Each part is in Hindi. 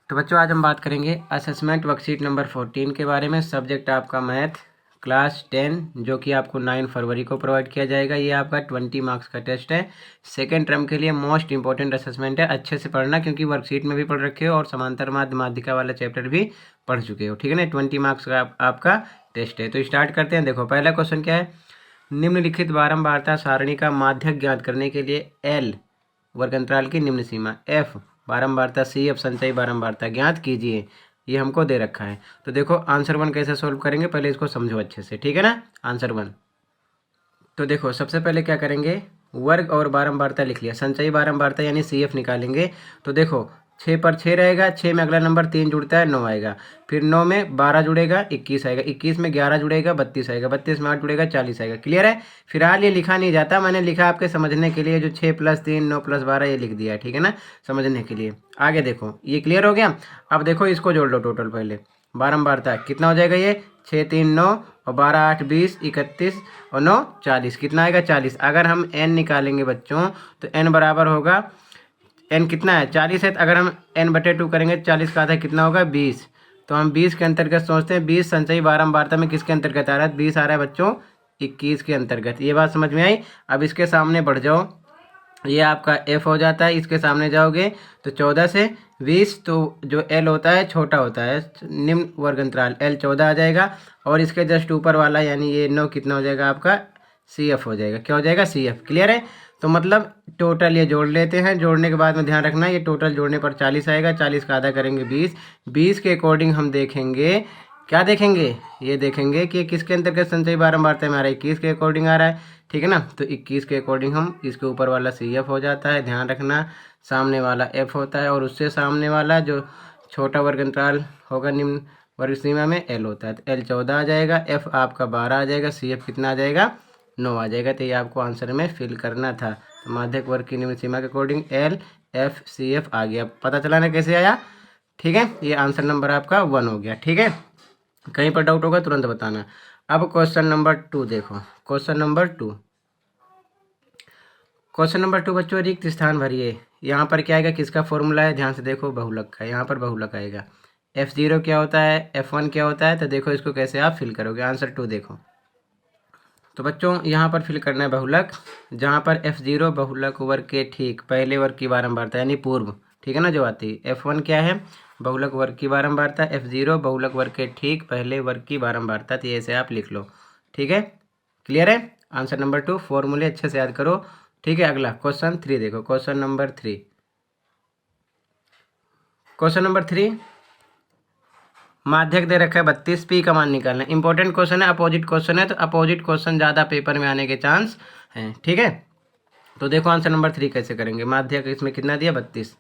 तो बच्चों आज हम बात करेंगे असेसमेंट वर्कशीट नंबर 14 के बारे में। सब्जेक्ट आपका मैथ क्लास 10 जो कि आपको 9 फरवरी को प्रोवाइड किया जाएगा। ये आपका 20 मार्क्स का टेस्ट है। सेकेंड टर्म के लिए मोस्ट इंपॉर्टेंट असेसमेंट है। अच्छे से पढ़ना क्योंकि वर्कशीट में भी पढ़ रखे हो और समांतर माध्यमिका वाला चैप्टर भी पढ़ चुके हो। ठीक है ना। 20 मार्क्स का आपका टेस्ट है। तो स्टार्ट करते हैं। देखो पहला क्वेश्चन क्या है। निम्नलिखित बारंबारता सारणी का माध्यक ज्ञात करने के लिए एल वर्गअंतराल की निम्न सीमा एफ बारंबारता सी एफ संचयी बारंबारता ज्ञात कीजिए। ये हमको दे रखा है। तो देखो आंसर 1 कैसे सोल्व करेंगे, पहले इसको समझो अच्छे से। ठीक है ना। आंसर 1 तो देखो सबसे पहले क्या करेंगे, वर्ग और बारंबारता लिख लिया। संचयी बारंबारता यानी सी एफ निकालेंगे। तो देखो 6 पर 6 रहेगा, 6 में अगला नंबर 3 जुड़ता है 9 आएगा, फिर 9 में 12 जुड़ेगा 21 आएगा, 21 में 11 जुड़ेगा 32 आएगा, 32 में 8 जुड़ेगा 40 आएगा। क्लियर है। फिलहाल ये लिखा नहीं जाता, मैंने लिखा आपके समझने के लिए। जो 6 + 3 9 + 12 ये लिख दिया है। ठीक है ना, समझने के लिए। आगे देखो ये क्लियर हो गया। अब देखो इसको जोड़ लो टोटल। पहले बारंबारता कितना हो जाएगा, ये 6 3 9 और 12 8 20 31 और 9 40। कितना आएगा 40। अगर हम n निकालेंगे बच्चों तो n बराबर होगा, n कितना है 40 है। तो अगर हम n/2 करेंगे 40 का आधा कितना होगा 20। तो हम 20 के अंतर्गत सोचते हैं। 20 संचयी बारंबारता में किसके अंतर्गत आ रहा है, 20 आ रहा है बच्चों 21 के अंतर्गत। ये बात समझ में आई। अब इसके सामने बढ़ जाओ, ये आपका f हो जाता है। इसके सामने जाओगे तो 14 से 20, तो जो l होता है छोटा होता है, निम्न वर्गअंतराल l 14 आ जाएगा। और इसके जस्ट ऊपर वाला यानी ये 9 कितना हो जाएगा आपका CF हो जाएगा। क्या हो जाएगा CF। क्लियर है। तो मतलब टोटल ये जोड़ लेते हैं। जोड़ने के बाद में ध्यान रखना ये टोटल जोड़ने पर 40 आएगा। 40 का आधा करेंगे 20। 20 के अकॉर्डिंग हम देखेंगे, क्या देखेंगे, ये देखेंगे कि किसके अंतर्गत संचयी बारंबारता में आ रहा है, 21 के अकॉर्डिंग आ रहा है। ठीक है ना। तो 21 के अकॉर्डिंग हम इसके ऊपर वाला CF हो जाता है। ध्यान रखना सामने वाला F होता है और उससे सामने वाला जो छोटा वर्गअंतराल होगा निम्न वर्ग सीमा में L होता है। तो L 14 आ जाएगा, F आपका 12 आ जाएगा, CF कितना आ जाएगा 9 आ जाएगा। तो ये आपको आंसर में फिल करना था। तो माध्यक वर्ग की निम्न सीमा के अकॉर्डिंग L F CF आ गया। पता चला ना कैसे आया। ठीक है। ये आंसर नंबर आपका 1 हो गया। ठीक है। कहीं पर डाउट होगा तुरंत बताना। अब क्वेश्चन नंबर 2 देखो। क्वेश्चन नंबर 2 बच्चों रिक्त स्थान भरिए। यहाँ पर क्या आएगा, किसका फॉर्मूला है, ध्यान से देखो, बहुलक का। यहाँ पर बहुलक आएगा। F0 क्या होता है, F1 क्या होता है। तो देखो इसको कैसे आप फिल करोगे। आंसर 2 देखो। तो बच्चों यहाँ पर फिल करना है बहुलक, जहाँ पर F0 बहुलक वर्ग के ठीक पहले वर्ग की बारंबारता यानी पूर्व। ठीक है ना, जो आती है। F1 क्या है, बहुलक वर्ग की बारंबारता। F0 बहुलक वर्ग के ठीक पहले वर्ग की बारंबारता। तो ऐसे आप लिख लो। ठीक है। क्लियर है। आंसर नंबर 2 फॉर्मूले अच्छे से याद करो। ठीक है। अगला क्वेश्चन 3 देखो। क्वेश्चन नंबर 3 माध्यक दे रखा है 32, P का मान निकालना है। इंपॉर्टेंट क्वेश्चन है, अपोजिट क्वेश्चन है। तो अपोजिट क्वेश्चन ज़्यादा पेपर में आने के चांस हैं। ठीक है। तो देखो आंसर नंबर 3 कैसे करेंगे। माध्यक इसमें कितना दिया 32।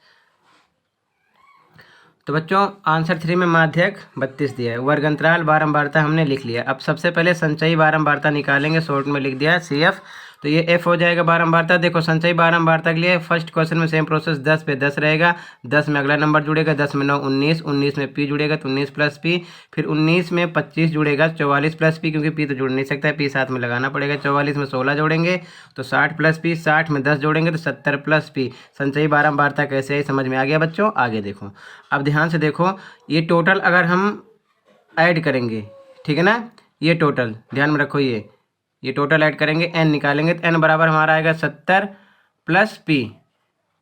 तो बच्चों आंसर 3 में माध्यक 32 दिया है। वर्गअंतराल बारंबारता हमने लिख लिया। अब सबसे पहले संचयी बारंबारता निकालेंगे। शॉर्ट में लिख दिया CF। तो ये F हो जाएगा बारंबारता। देखो संचयी बारंबारता के लिए फर्स्ट क्वेश्चन में सेम प्रोसेस, 10 पे 10 रहेगा, 10 में अगला नंबर जुड़ेगा, 10 में 9 19, 19 में P जुड़ेगा तो 19 + P, फिर 19 में 25 जुड़ेगा 44 + P, क्योंकि P तो जुड़ नहीं सकता है, P साथ में लगाना पड़ेगा। 44 में 16 जोड़ेंगे तो 60 + P, 60 में 10 जोड़ेंगे तो 70 + P। संचयी बारंबारता कैसे है समझ में आ गया बच्चों। आगे देखो, अब ध्यान से देखो, ये टोटल अगर हम ऐड करेंगे, ठीक है ना, ये टोटल ध्यान में रखो, ये टोटल ऐड करेंगे, n निकालेंगे तो n बराबर हमारा आएगा 70 + P।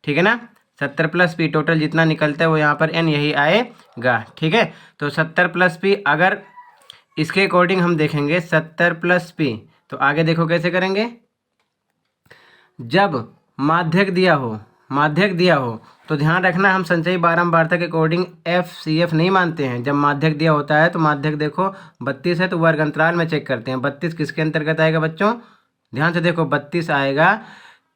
ठीक है ना, 70 + P टोटल जितना निकलता है वो यहाँ पर n यही आएगा। ठीक है। तो 70 + P अगर इसके अकॉर्डिंग हम देखेंगे 70 + P, तो आगे देखो कैसे करेंगे। जब माध्यक दिया हो तो ध्यान रखना हम संचयी बारंबारता के अकॉर्डिंग FCF नहीं मानते हैं। जब माध्यक दिया होता है तो माध्यक देखो 32 है तो वर्ग अंतराल में चेक करते हैं। 32 किसके अंतर्गत आएगा बच्चों, ध्यान से देखो, 32 आएगा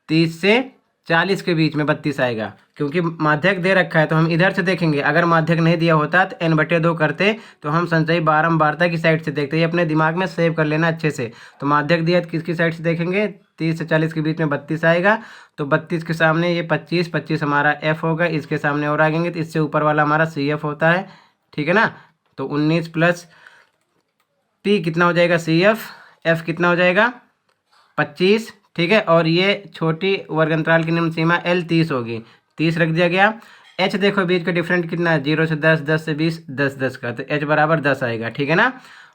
30 से 40 के बीच में 32 आएगा, क्योंकि माध्यक दे रखा है। तो हम इधर से देखेंगे, अगर माध्यक नहीं दिया होता तो n/2 करते, तो हम संचयी बारंबारता की साइड से देखते। ये अपने दिमाग में सेव कर लेना अच्छे से। तो माध्यक दिया तो किसकी साइड से देखेंगे, 30 से 40 के बीच में 32 आएगा। तो 32 के सामने ये 25, 25 हमारा F होगा। इसके सामने और आएंगे तो इससे ऊपर वाला हमारा CF होता है। ठीक है ना। तो 19 + P कितना हो जाएगा CF, F कितना हो जाएगा 25। ठीक है। और ये छोटी वर्ग अंतराल की निम्न सीमा L 30 होगी, 30 रख दिया गया। एच देखो बीच का डिफरेंट कितना है, 0 से 10, 10 से 20, 10 10 का, तो एच बराबर 10 आएगा, ठीक है ना।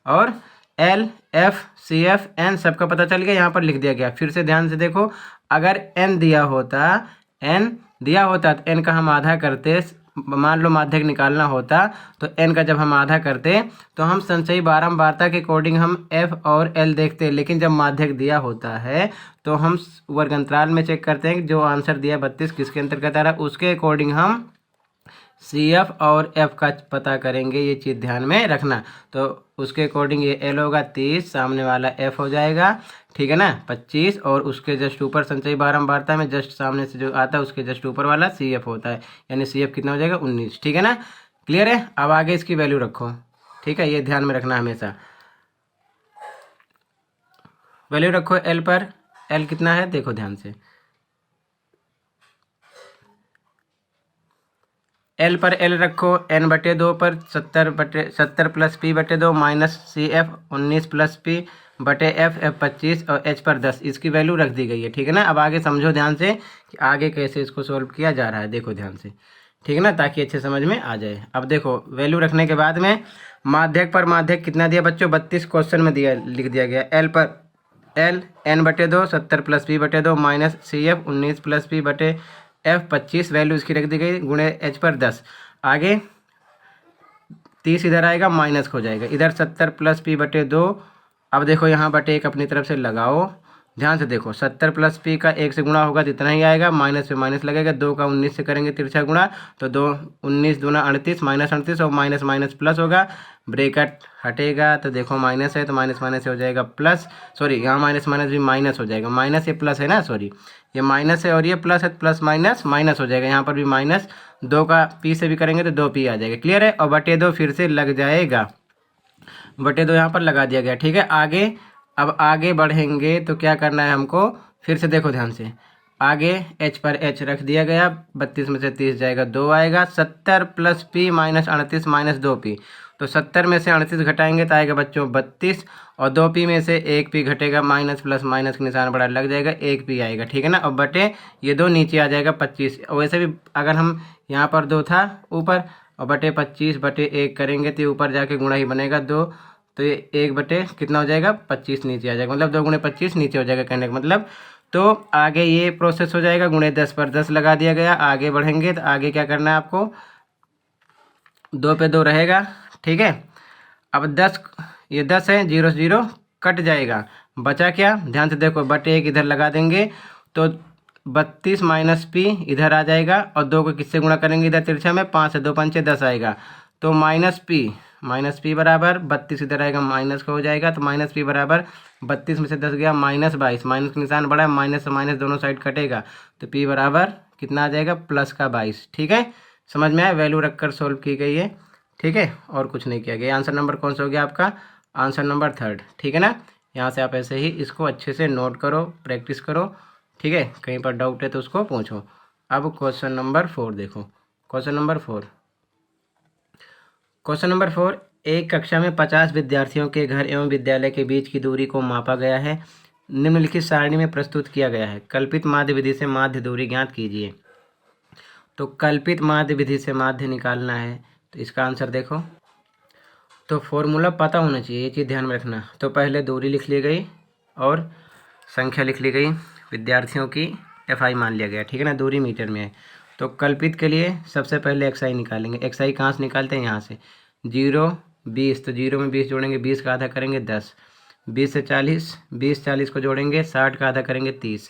और L F C F N सबका पता चल गया, यहाँ पर लिख दिया गया। फिर से ध्यान से देखो, अगर एन दिया होता, एन दिया होता तो एन का हम आधा करते, मान लो माध्यक निकालना होता तो एन का जब हम आधा करते तो हम संचयी बारंबारता के अकॉर्डिंग हम एफ और एल देखते, लेकिन जब माध्यक दिया होता है तो हम वर्ग अंतराल में चेक करते हैं कि जो आंसर दिया 32 किसके अंतर्गत आ रहा है, उसके अकॉर्डिंग हम सी एफ और एफ का पता करेंगे। ये चीज़ ध्यान में रखना। तो उसके अकॉर्डिंग ये एल होगा 30, सामने वाला एफ हो जाएगा, ठीक है ना 25, और उसके जस्ट ऊपर संचयी बारंबारता में जस्ट सामने से जो आता है उसके जस्ट ऊपर वाला सी एफ होता है, यानी सी एफ कितना हो जाएगा 19, ठीक है ना। क्लियर है। अब आगे इसकी वैल्यू रखो, ठीक है, ये ध्यान में रखना हमेशा। वैल्यू रखो एल पर, एल कितना है देखो ध्यान से, एल पर एल रखो, एन बटे 2 पर 70 प्लस पी बटे 2 minus C F 19 plus P बटे एफ 25 और एच पर 10, इसकी वैल्यू रख दी गई है, ठीक है ना। अब आगे समझो ध्यान से कि आगे कैसे इसको सोल्व किया जा रहा है, देखो ध्यान से, ठीक है ना, ताकि अच्छे समझ में आ जाए। अब देखो वैल्यू रखने के बाद में माध्यक पर माध्यक कितना दिया बच्चों, 32 क्वेश्चन में दिया, लिख दिया गया। एल पर एल एन बटे 2 70 प्लस पी बटे 2 minus C F 19 plus P बटे एफ 25, वैल्यू इसकी रख दी गई, गुणे एच पर 10। आगे 30 इधर आएगा, माइनस हो जाएगा, इधर 70 प्लस पी बटे 2। अब देखो यहाँ बटे 1 अपनी तरफ से लगाओ, ध्यान से देखो 70 प्लस पी का 1 से गुणा होगा तो इतना ही आएगा, माइनस से माइनस लगेगा, 2 का 19 से करेंगे तिरछा गुणा तो 2 19 दूना 38, माइनस 38 और माइनस माइनस प्लस होगा, ब्रेकेट हटेगा तो देखो माइनस है तो माइनस माइनस हो जाएगा प्लस, सॉरी यहाँ माइनस माइनस भी माइनस हो जाएगा, माइनस ये प्लस है ना, सॉरी ये माइनस है और ये प्लस है, प्लस माइनस माइनस हो जाएगा, यहाँ पर भी माइनस, 2 का पी से भी करेंगे तो 2 पी आ जाएगा। क्लियर है। और बटे 2 फिर से लग जाएगा, बटे 2 यहाँ पर लगा दिया गया, ठीक है। आगे अब आगे बढ़ेंगे तो क्या करना है हमको, फिर से देखो ध्यान से, आगे एच पर एच रख दिया गया, 32 में से 30 जाएगा 2 आएगा, 70 plus P minus 38 minus 2 P, तो 70 में से 38 घटाएंगे तो आएगा बच्चों 32, और 2 पी में से 1 पी घटेगा, माइनस प्लस माइनस का निशान बड़ा लग जाएगा, 1 पी आएगा, ठीक है ना। और बटे ये 2 नीचे आ जाएगा 25, वैसे भी अगर हम यहाँ पर 2 था ऊपर और बटे 25 बटे 1 करेंगे तो ऊपर जाके गुणा ही बनेगा 2, तो ये 1 बटे कितना हो जाएगा 25 नीचे आ जाएगा, मतलब 2 गुणे 25 नीचे हो जाएगा, कहने का मतलब। तो आगे ये प्रोसेस हो जाएगा, गुणे 10 पर 10 लगा दिया गया। आगे बढ़ेंगे तो आगे क्या करना है आपको, 2 पे 2 रहेगा, ठीक है। अब 10, ये 10 है, 0 से 0 कट जाएगा, बचा क्या, ध्यान से देखो, बटे 1 इधर लगा देंगे तो 32 माइनस पी इधर आ जाएगा, और 2 को किससे गुणा करेंगे इधर तिरछा में, 5 से 2 पंचे 10 आएगा, तो माइनस पी बराबर 32 इधर आएगा, माइनस का हो जाएगा, तो माइनस पी बराबर 32 में से 10 गया माइनस 22, माइनस का निशान बड़ा है, माइनस से माइनस दोनों साइड कटेगा, तो पी बराबर कितना आ जाएगा प्लस का 22, ठीक है। समझ में आया, वैल्यू रखकर सोल्व की गई है, ठीक है, और कुछ नहीं किया गया। आंसर नंबर कौन सा हो गया आपका, आंसर नंबर 3, ठीक है ना। यहाँ से आप ऐसे ही इसको अच्छे से नोट करो, प्रैक्टिस करो, ठीक है, कहीं पर डाउट है तो उसको पूछो। अब क्वेश्चन नंबर 4 देखो, क्वेश्चन नंबर 4, क्वेश्चन नंबर 4, एक कक्षा में 50 विद्यार्थियों के घर एवं विद्यालय के बीच की दूरी को मापा गया है, निम्नलिखित सारणी में प्रस्तुत किया गया है, कल्पित माध्य विधि से माध्य दूरी ज्ञात कीजिए। तो कल्पित माध्य विधि से माध्य निकालना है, तो इसका आंसर देखो, तो फॉर्मूला पता होना चाहिए, ये चीज़ ध्यान में रखना। तो पहले दूरी लिख ली गई और संख्या लिख ली गई, विद्यार्थियों की FI मान लिया गया, ठीक है ना, दूरी मीटर में है। तो कल्पित के लिए सबसे पहले XI निकालेंगे, XI कहाँ से निकालते हैं, यहाँ से 0 20, तो 0 में 20 जोड़ेंगे, 20 का आधा करेंगे 10, 20 से 40, 20 40 को जोड़ेंगे, 60 का आधा करेंगे 30,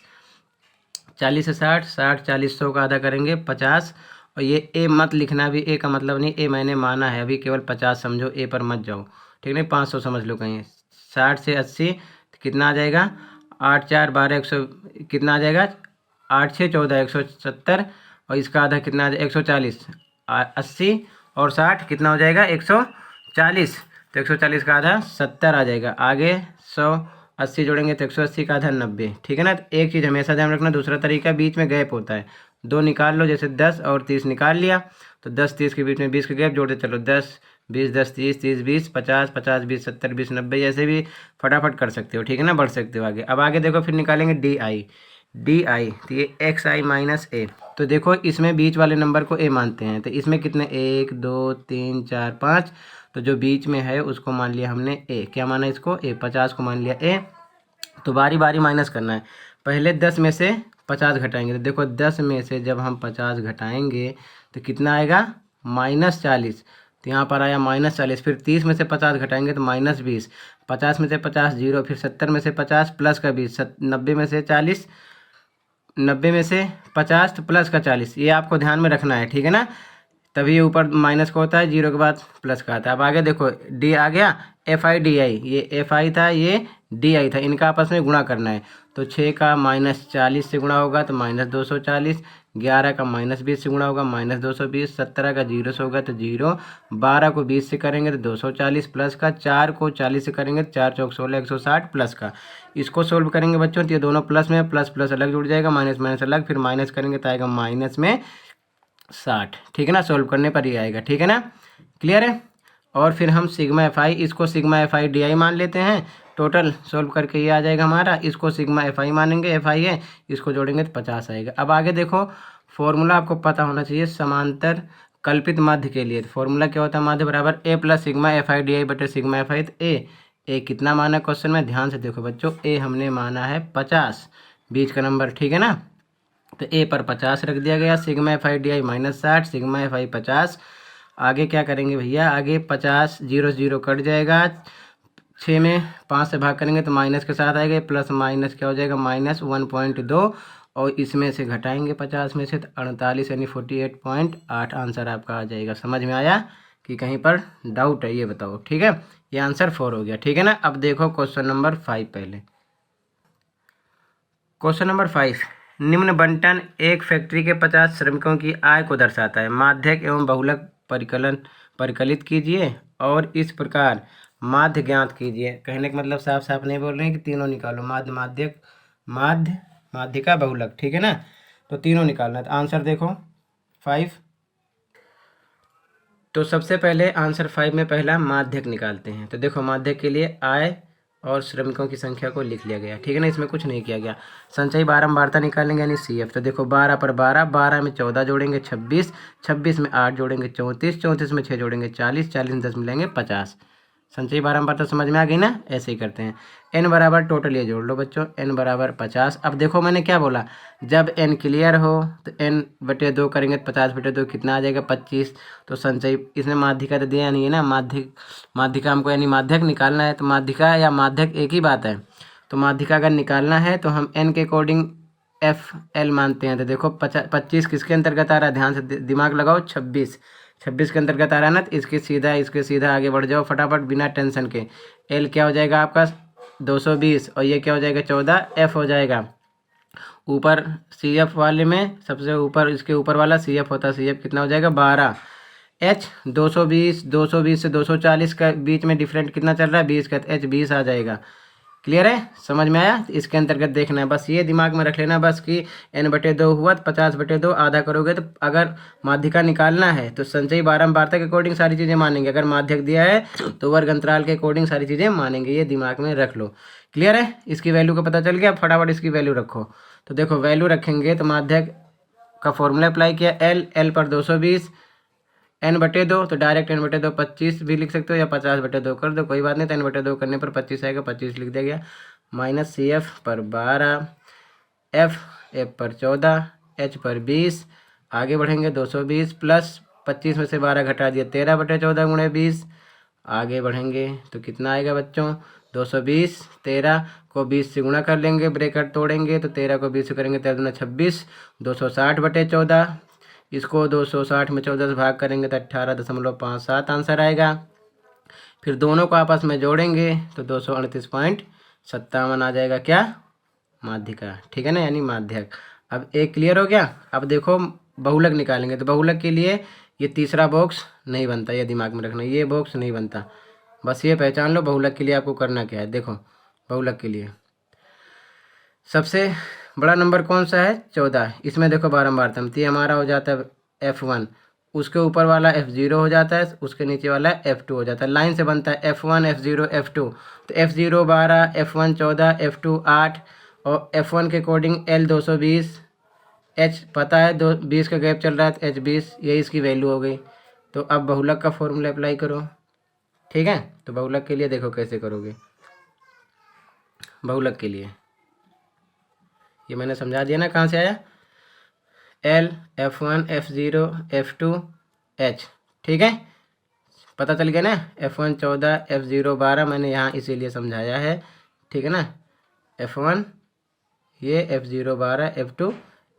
40 से 60, 60 40 100 का आधा करेंगे 50, और ये ए मत लिखना, भी ए का मतलब नहीं, ए मैंने माना है, अभी केवल 50 समझो, ए पर मत जाओ, ठीक नहीं, 500 समझ लो कहीं। 60 से 80 तो कितना आ जाएगा, 8 4 12 100, कितना आ जाएगा 8 6 14 170, और इसका आधा कितना आ जाएगा 140, 80 और 60 कितना हो जाएगा 140, तो 140 का आधा 70 आ जाएगा। आगे 180 जोड़ेंगे तो 180 का आधा 90, ठीक है ना। तो एक चीज़ हमेशा ध्यान रखना, दूसरा तरीका बीच में गैप होता है, 2 निकाल लो, जैसे 10 और 30 निकाल लिया तो 10 30 के बीच में 20 का गैप जोड़ते चलो, 10 20 10 30 30 20 50 50 20 70 20 90, ऐसे भी फटाफट कर सकते हो, ठीक है ना, बढ़ सकते हो आगे। अब आगे देखो फिर निकालेंगे DI, डी आई, तो ये एक्स आई माइनस ए। तो देखो इसमें बीच वाले नंबर को ए मानते हैं, तो इसमें कितने 1 2 3 4 5, तो जो बीच में है उसको मान लिया हमने ए। क्या माना इसको ए, 50 को मान लिया ए। तो बारी बारी माइनस करना है। पहले 10 में से 50 घटाएंगे, तो देखो 10 में से जब हम 50 घटाएंगे तो कितना आएगा -40। तो यहाँ पर आया -40। फिर 30 में से 50 घटाएंगे तो -20। 50 में से 50 जीरो, फिर 70 में से 50 प्लस का 20, 90 में से 40, 90 में से 50 तो प्लस का 40। ये आपको ध्यान में रखना है, ठीक है ना। तभी ये ऊपर माइनस का होता है, जीरो के बाद प्लस का आता है। अब आगे देखो डी आ गया, एफ आई डी आई, ये एफ आई था ये डी आई था, इनका आपस में गुणा करना है। तो 6 का -40 से गुणा होगा तो -240, 11 का -20 से गुणा होगा -220, 17 का 0 से होगा तो 0, 12 को 20 से करेंगे तो 240 प्लस का, 4 को 40 से करेंगे तो 4 चौक 16, 160 प्लस का। इसको सोल्व करेंगे बच्चों तो ये दोनों प्लस में, प्लस प्लस अलग जुड़ जाएगा, माइनस माइनस अलग, फिर माइनस करेंगे तो आएगा -60, ठीक है ना। सोल्व करने पर ही आएगा, ठीक है ना, क्लियर है। और फिर हम सिग्मा एफ आई, इसको सिग्मा एफ आई डी आई मान लेते हैं। टोटल सोल्व करके ये आ जाएगा हमारा, इसको सिग्मा एफ आई मानेंगे, एफ आई है, इसको जोड़ेंगे तो 50 आएगा। अब आगे देखो फॉर्मूला आपको पता होना चाहिए समांतर कल्पित माध्य के लिए। फॉर्मूला क्या होता है, माध्य बराबर A plus sigma F I D I बटे सिग्मा एफ आई। तो ए कितना माना क्वेश्चन में, ध्यान से देखो बच्चों, ए हमने माना है 50, बीच का नंबर, ठीक है ना। तो ए पर 50 रख दिया गया, sigma F I D I -60, sigma F आई 50। आगे क्या करेंगे भैया, आगे 50 0 0 कट जाएगा, 6 में 5 से भाग करेंगे तो माइनस के साथ आएगा, प्लस माइनस क्या हो जाएगा -1.2, और इसमें से घटाएंगे 50 में से तो 48 यानी 48.8 आंसर आपका आ जाएगा। समझ में आया कि कहीं पर डाउट है, ये बताओ, ठीक है। ये आंसर 4 हो गया, ठीक है ना। अब देखो क्वेश्चन नंबर 5 पहले। क्वेश्चन नंबर 5, निम्न बंटन एक फैक्ट्री के 50 श्रमिकों की आय को दर्शाता है। माध्यक एवं बहुलक परिकलित कीजिए और इस प्रकार माध्य ज्ञात कीजिए। कहने का मतलब साफ साफ नहीं बोल रहे हैं कि तीनों निकालो, माध्य माध्यक माध्यिका बहुलक, ठीक है ना। तो तीनों निकालना है। तो आंसर देखो 5। तो सबसे पहले आंसर 5 में पहला माध्यक निकालते हैं। तो देखो माध्यक के लिए आय और श्रमिकों की संख्या को लिख लिया गया, ठीक है ना, इसमें कुछ नहीं किया गया। संचयी बारंबारता निकालेंगे यानी CF। तो देखो 12 पर 12, 12 में 14 जोड़ेंगे 26, 26 में 8 जोड़ेंगे 34, 34 में 6 जोड़ेंगे 40, 40 में 10 मिलेंगे 50। संचयी बारंबारता समझ में आ गई ना, ऐसे ही करते हैं। n बराबर टोटल ये जोड़ लो बच्चों, n बराबर 50। अब देखो मैंने क्या बोला, जब n क्लियर हो तो n/2 करेंगे तो 50/2 कितना आ जाएगा 25। तो संचयी, इसमें माध्यिका तो दिया नहीं है ना, माध्यिका हमको यानी माध्यक निकालना है। तो माध्यिका या माध्यक एक ही बात है। तो माध्यिका अगर निकालना है तो हम n के अकॉर्डिंग FL मानते हैं। तो देखो 25 किसके अंतर्गत आ रहा है, ध्यान से दिमाग लगाओ, 26 के अंतर्गत आ रहा है ना। तो इसके सीधा आगे बढ़ जाओ फटाफट बिना टेंशन के। L क्या हो जाएगा आपका 220 और ये क्या हो जाएगा 14, F हो जाएगा। ऊपर CF वाले में सबसे ऊपर, इसके ऊपर वाला CF होता है, CF कितना हो जाएगा 12। H 220 से 240 का बीच में डिफरेंट कितना चल रहा है 20 का, तो H 20 आ जाएगा। क्लियर है, समझ में आया। इसके अंतर्गत देखना है, बस ये दिमाग में रख लेना बस कि n/2 हुआ तो 50/2 आधा करोगे। तो अगर माध्यिका निकालना है तो संचयी बारंबारता के अकॉर्डिंग सारी चीज़ें मानेंगे, अगर माध्यक दिया है तो वर्ग अंतराल के अकॉर्डिंग सारी चीज़ें मानेंगे। ये दिमाग में रख लो, क्लियर है। इसकी वैल्यू का पता चल गया, फटाफट इसकी वैल्यू रखो। तो देखो वैल्यू रखेंगे तो माध्यक का फॉर्मूला अप्लाई किया, L पर 220, n/2, तो डायरेक्ट n/2 25 भी लिख सकते हो या 50/2 कर दो, कोई बात नहीं। तो n/2 करने पर 25 आएगा, 25 लिख दिया गया। -CF पर 12, F पर 14, H पर 20। आगे बढ़ेंगे 220 प्लस 25 में से 12 घटा दिया 13/14 गुणे 20। आगे बढ़ेंगे तो कितना आएगा बच्चों 220, 13 को 20 से गुणा कर लेंगे, ब्रैकेट तोड़ेंगे तो 13 को 20 से करेंगे 13 दूना 26, 260/14। इसको 260 में 14 से भाग करेंगे तो 18.57 आंसर आएगा। फिर दोनों को आपस में जोड़ेंगे तो 238.57 आ जाएगा, क्या माध्यिका, ठीक है ना, यानी माध्यक। अब एक क्लियर हो गया। अब देखो बहुलक निकालेंगे। तो बहुलक के लिए ये तीसरा बॉक्स नहीं बनता, ये दिमाग में रखना, ये बॉक्स नहीं बनता। बस ये पहचान लो बहुलक के लिए आपको करना क्या है। देखो बहुलक के लिए सबसे बड़ा नंबर कौन सा है 14, इसमें देखो बारंबारता, तो ये हमारा हो जाता है F1, उसके ऊपर वाला F0 हो जाता है, उसके नीचे वाला F2 हो जाता है। लाइन से बनता है F1 F0 F2। तो F0 12, F1 14, F2 8 और F1 के अकॉर्डिंग L 220, H पता है 20 का गैप चल रहा है तो H 20, यही इसकी वैल्यू हो गई। तो अब बहुलक का फॉर्मूला अप्लाई करो। ठीक है, तो बहुलक के लिए देखो कैसे करोगे। बहुलक के लिए ये मैंने समझा दिया ना, कहाँ से आया, L F1 F0 F2 H। ठीक है, पता चल गया ना। F1 14 F0 12 मैंने यहाँ इसीलिए समझाया है। ठीक है ना, F1 ये F0 12 F2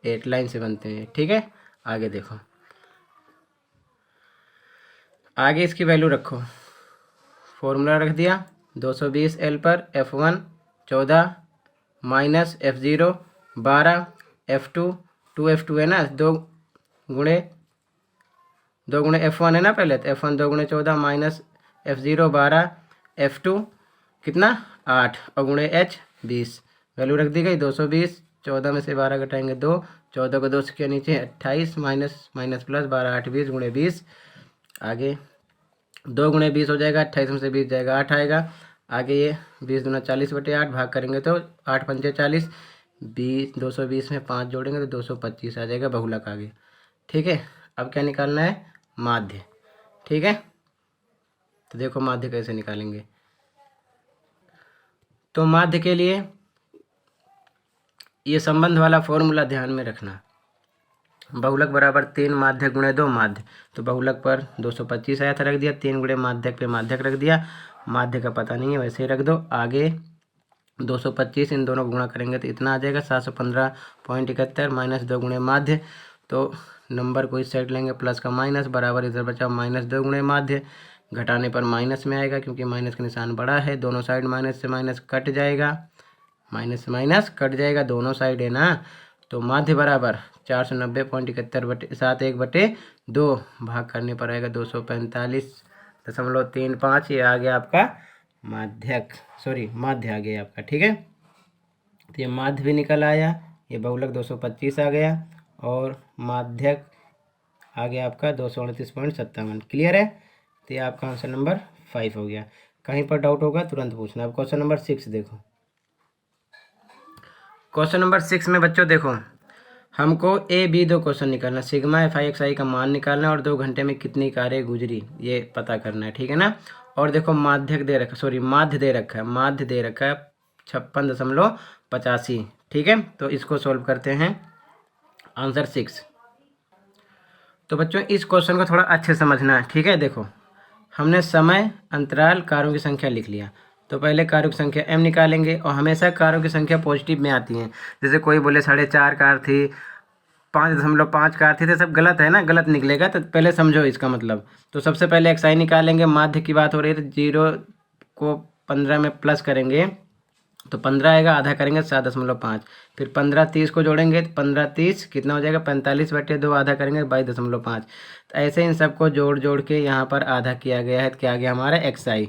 8 लाइन से बनते हैं। ठीक है, आगे देखो, आगे इसकी वैल्यू रखो। फॉर्मूला रख दिया 220 L पर F1 14 minus F0 12 F2 2F2 है ना, 2 गुणे F1 है ना पहले, तो F1 2 गुणे 14 माइनस F0 12 F2 कितना 8 और गुणे H 20। वैल्यू रख दी गई 220, 14 में से 12 घटाएंगे 2, 14 को 2 के नीचे 28 माइनस माइनस प्लस 12 8 20 गुणे 20। आगे 2 गुणे 20 हो जाएगा, 28 में से 20 जाएगा 8 आएगा। आगे ये 20 दूना 40/8 भाग करेंगे तो 8 पंचे 40, 20 220 में 5 जोड़ेंगे तो 225 आ जाएगा। बहुलक आ गया। ठीक है, अब क्या निकालना है, माध्य। ठीक है, तो देखो माध्य कैसे निकालेंगे। तो माध्य के लिए ये संबंध वाला फॉर्मूला ध्यान में रखना। बहुलक बराबर 3 माध्यक गुणे 2 माध्य। तो बहुलक पर 225 आया था, रख दिया। 3 गुणे माध्यक पे माध्यक रख दिया। माध्य का पता नहीं है, वैसे ही रख दो। आगे 225 इन दोनों गुणा करेंगे तो इतना आ जाएगा 715.71 माइनस 2 गुणे माध्य। तो नंबर को इस साइड लेंगे, प्लस का माइनस बराबर इधर बचा माइनस 2 गुणे माध्य। घटाने पर माइनस में आएगा क्योंकि माइनस का निशान बड़ा है। दोनों साइड माइनस से माइनस कट जाएगा, माइनस से माइनस कट जाएगा, दोनों साइड है ना। तो माध्य बराबर 490.71/7/1/2 भाग करने पर आएगा 245.35। ये आ गया आपका माध्यक, सॉरी माध्य आ गया आपका। ठीक है, तो ये माध्य भी निकल आया, ये बहुलक 225 आ गया और माध्यक आ गया आपका 238.57। क्लियर है, तो ये आपका आंसर नंबर 5 हो गया। कहीं पर डाउट होगा तुरंत पूछना। अब क्वेश्चन नंबर 6 देखो। क्वेश्चन नंबर 6 में बच्चों देखो, हमको A B 2 क्वेश्चन निकालना, सिग्मा FI/XI का मान निकालना और 2 घंटे में कितनी कारें गुजरी ये पता करना है। ठीक है ना, और देखो माध्यक दे रखा, सॉरी माध्य दे रखा है, माध्य दे रखा है 56.85। ठीक है, तो इसको सॉल्व करते हैं। आंसर 6। तो बच्चों इस क्वेश्चन को थोड़ा अच्छे समझना है। ठीक है, देखो हमने समय अंतराल कारों की संख्या लिख लिया, तो पहले कारों की संख्या m निकालेंगे और हमेशा कारों की संख्या पॉजिटिव में आती है। जैसे कोई बोले 4.5 कार थी, 5.5 कार थी, तो सब गलत है ना, गलत निकलेगा। तो पहले समझो इसका मतलब। तो सबसे पहले XI निकालेंगे, माध्य की बात हो रही है तो 0 को 15 में प्लस करेंगे तो 15 आएगा, आधा करेंगे 7.5, फिर 15 30 को जोड़ेंगे तो 15 30 कितना हो जाएगा 45/2, आधा करेंगे 22.5। तो ऐसे इन सबको जोड़ जोड़ के यहाँ पर आधा किया गया है। तो क्या आ गया हमारा XI।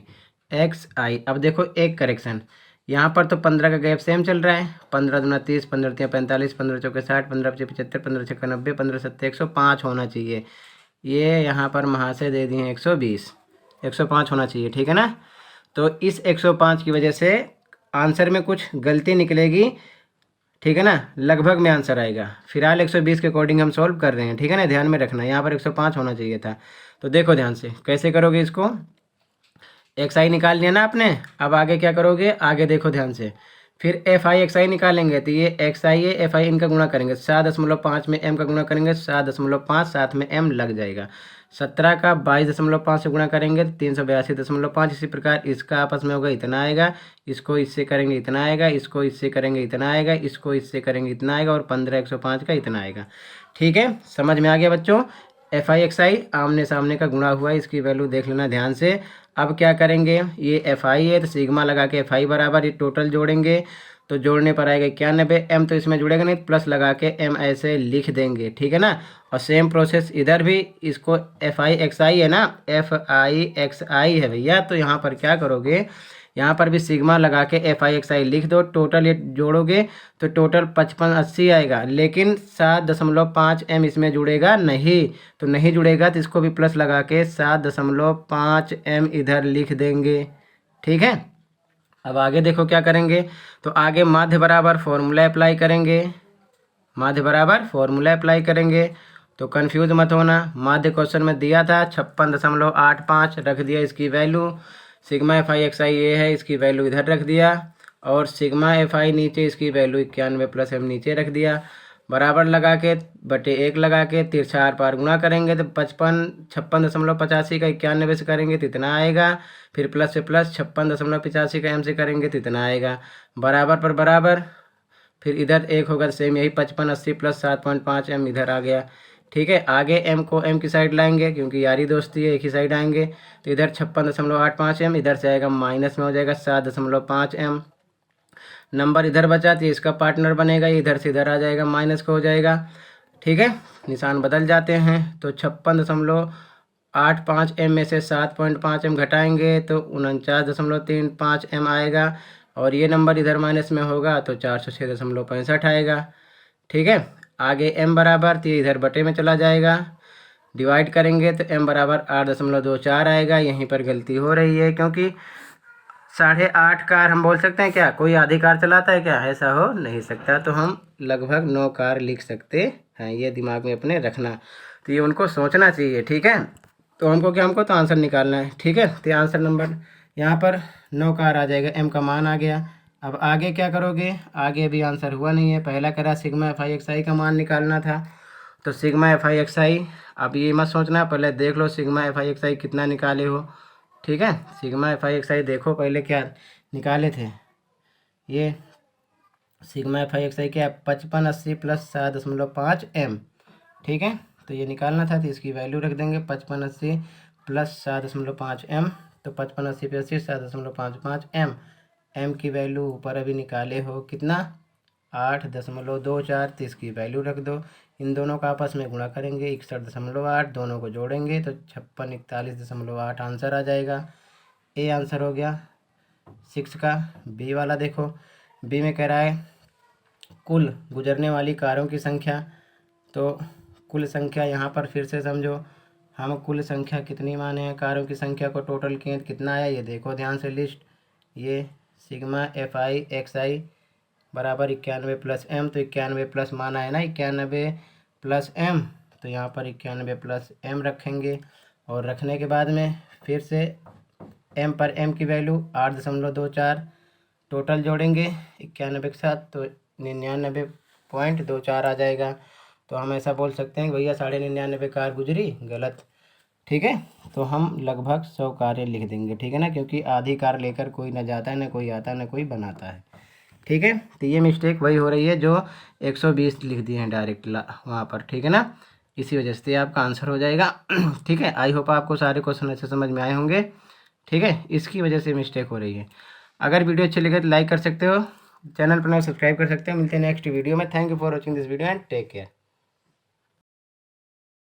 अब देखो एक करेक्शन, यहाँ पर तो 15 का गैप सेम चल रहा है, 15 दूना 30, 15 3 45, 15 चौके 60, 15 5 75, 15 6 90, 15 7 105 होना चाहिए। ये यहाँ पर महाशय दे दिए 120, 105 होना चाहिए। ठीक है ना, तो इस 105 की वजह से आंसर में कुछ गलती निकलेगी। ठीक है ना, लगभग में आंसर आएगा। फिलहाल 120 के अकॉर्डिंग हम सॉल्व कर रहे हैं। ठीक है ना, ध्यान में रखना, यहाँ पर 105 होना चाहिए था। तो देखो ध्यान से कैसे करोगे इसको, XI निकाल लिया ना आपने। अब आगे क्या करोगे, आगे देखो ध्यान से, फिर FI/XI निकालेंगे तो ये XI है, FI इनका गुणा करेंगे, 7.5 में m का गुणा करेंगे 7.5, साथ में m लग जाएगा। 17 का 22.5 से गुणा करेंगे तो 382.5। इसी प्रकार इसका आपस में होगा इतना आएगा, इसको इससे करेंगे इतना आएगा, इसको इससे करेंगे इतना आएगा, इसको इससे करेंगे इतना आएगा और 15 105 का इतना आएगा। ठीक है, समझ में आ गया बच्चों। FI/XI आमने सामने का गुणा हुआ है, इसकी वैल्यू देख लेना ध्यान से। अब क्या करेंगे, ये FI है तो सिग्मा लगा के FI बराबर ये टोटल जोड़ेंगे तो जोड़ने पर आएगा 91। m तो इसमें जुड़ेगा नहीं, प्लस लगा के m ऐसे लिख देंगे। ठीक है ना, और सेम प्रोसेस इधर भी, इसको FI/XI है ना, FI/XI है भैया, तो यहाँ पर क्या करोगे, यहाँ पर भी सिग्मा लगा के FI/XI लिख दो। टोटल ये जोड़ोगे तो टोटल 5580 आएगा, लेकिन 7.5 m इसमें जुड़ेगा नहीं, तो नहीं जुड़ेगा तो इसको भी प्लस लगा के 7.5 m इधर लिख देंगे। ठीक है, अब आगे देखो क्या करेंगे, तो आगे माध्य बराबर फॉर्मूला अप्लाई करेंगे, माध्य बराबर फॉर्मूला अप्लाई करेंगे। तो कंफ्यूज मत होना, माध्य क्वेश्चन में दिया था 56.85 रख दिया इसकी value, sigma F I X I ये है, इसकी वैल्यू इधर रख दिया, और सिग्मा एफ आई नीचे इसकी वैल्यू 91 प्लस एम नीचे रख दिया, बराबर लगा के बटे 1 लगा के तिरछा आर पार गुणा करेंगे तो 56.85 का 91 से करेंगे तो इतना आएगा, फिर प्लस से प्लस 56.85 का एम से करेंगे तो इतना आएगा, बराबर पर बराबर, फिर इधर 1 होगा सेम यही 5580 प्लस 7.5 एम इधर आ गया। ठीक है, आगे एम को एम की साइड लाएंगे क्योंकि यारी दोस्ती है, एक ही साइड आएंगे, तो इधर 56.85 एम, इधर से आएगा माइनस में हो जाएगा 7.5 एम, नंबर इधर बचा तो इसका पार्टनर बनेगा, इधर से इधर आ जाएगा माइनस का हो जाएगा। ठीक है, निशान बदल जाते हैं, तो 56.85 एम में से 7.5 एम घटाएंगे तो 49.35 एम आएगा, और ये नंबर इधर माइनस में होगा तो 406.65 आएगा। ठीक है, आगे m बराबर तो ये इधर बटे में चला जाएगा, डिवाइड करेंगे तो m बराबर 8.24 आएगा। यहीं पर गलती हो रही है क्योंकि 8.5 कार हम बोल सकते हैं क्या, कोई आधी कार चलाता है क्या, ऐसा हो नहीं सकता, तो हम लगभग 9 कार लिख सकते हैं, ये दिमाग में अपने रखना, तो ये उनको सोचना चाहिए। ठीक है, तो हमको तो आंसर निकालना है। ठीक है, तो आंसर नंबर यहाँ पर 9 कार आ जाएगा, m का मान आ गया। अब आगे क्या करोगे, आगे भी आंसर हुआ नहीं है, पहला करा सिग्मा एफ आई एक्स आई का मान निकालना था, तो सिग्मा एफ आई एक्स आई, अब ये मत सोचना, पहले देख लो सिग्मा एफ आई एक्स आई कितना निकाले हो। ठीक है, सिग्मा एफ आई एक्स आई देखो पहले क्या निकाले थे, ये सिग्मा एफ आई एक्स आई क्या 5580 प्लस 7.5 एम। ठीक है, तो ये निकालना था, तो इसकी वैल्यू रख देंगे 5580 प्लस 7.5 एम, तो 5580 पे 80 7.55 एम, एम की वैल्यू ऊपर अभी निकाले हो कितना 8.24, तो इसकी वैल्यू रख दो, इन दोनों का आपस में गुणा करेंगे 61.8, दोनों को जोड़ेंगे तो 5641.8 आंसर आ जाएगा। ए आंसर हो गया 6 का। बी वाला देखो, बी में कह रहा है कुल गुजरने वाली कारों की संख्या, तो कुल संख्या यहाँ पर फिर से समझो, हम कुल संख्या कितनी माने हैं, कारों की संख्या को टोटल किए कितना आया ये देखो ध्यान से लिस्ट, ये सिग्मा एफ आई एक्स आई बराबर 91 प्लस एम, तो 91 प्लस माना है ना 91 प्लस एम, तो यहाँ पर 91 प्लस एम रखेंगे, और रखने के बाद में फिर से एम पर एम की वैल्यू 8.24, टोटल जोड़ेंगे 91 के साथ तो 99.24 आ जाएगा। तो हम ऐसा बोल सकते हैं भैया 99.5 कार गुजरी, गलत। ठीक है, तो हम लगभग 100 कारें लिख देंगे। ठीक है ना, क्योंकि आधी कार लेकर कोई ना जाता है, ना कोई आता है, ना कोई बनाता है। ठीक है, तो ये मिस्टेक वही हो रही है जो 120 लिख दिए हैं डायरेक्ट वहाँ पर। ठीक है ना, इसी वजह से आपका आंसर हो जाएगा। ठीक है, आई होप आपको सारे क्वेश्चन अच्छे समझ में आए होंगे। ठीक है, इसकी वजह से मिस्टेक हो रही है। अगर वीडियो अच्छी लगे तो लाइक कर सकते हो, चैनल पर सब्सक्राइब कर सकते हो। मिलते हैं नेक्स्ट वीडियो में। Thank you for watching this video and take care.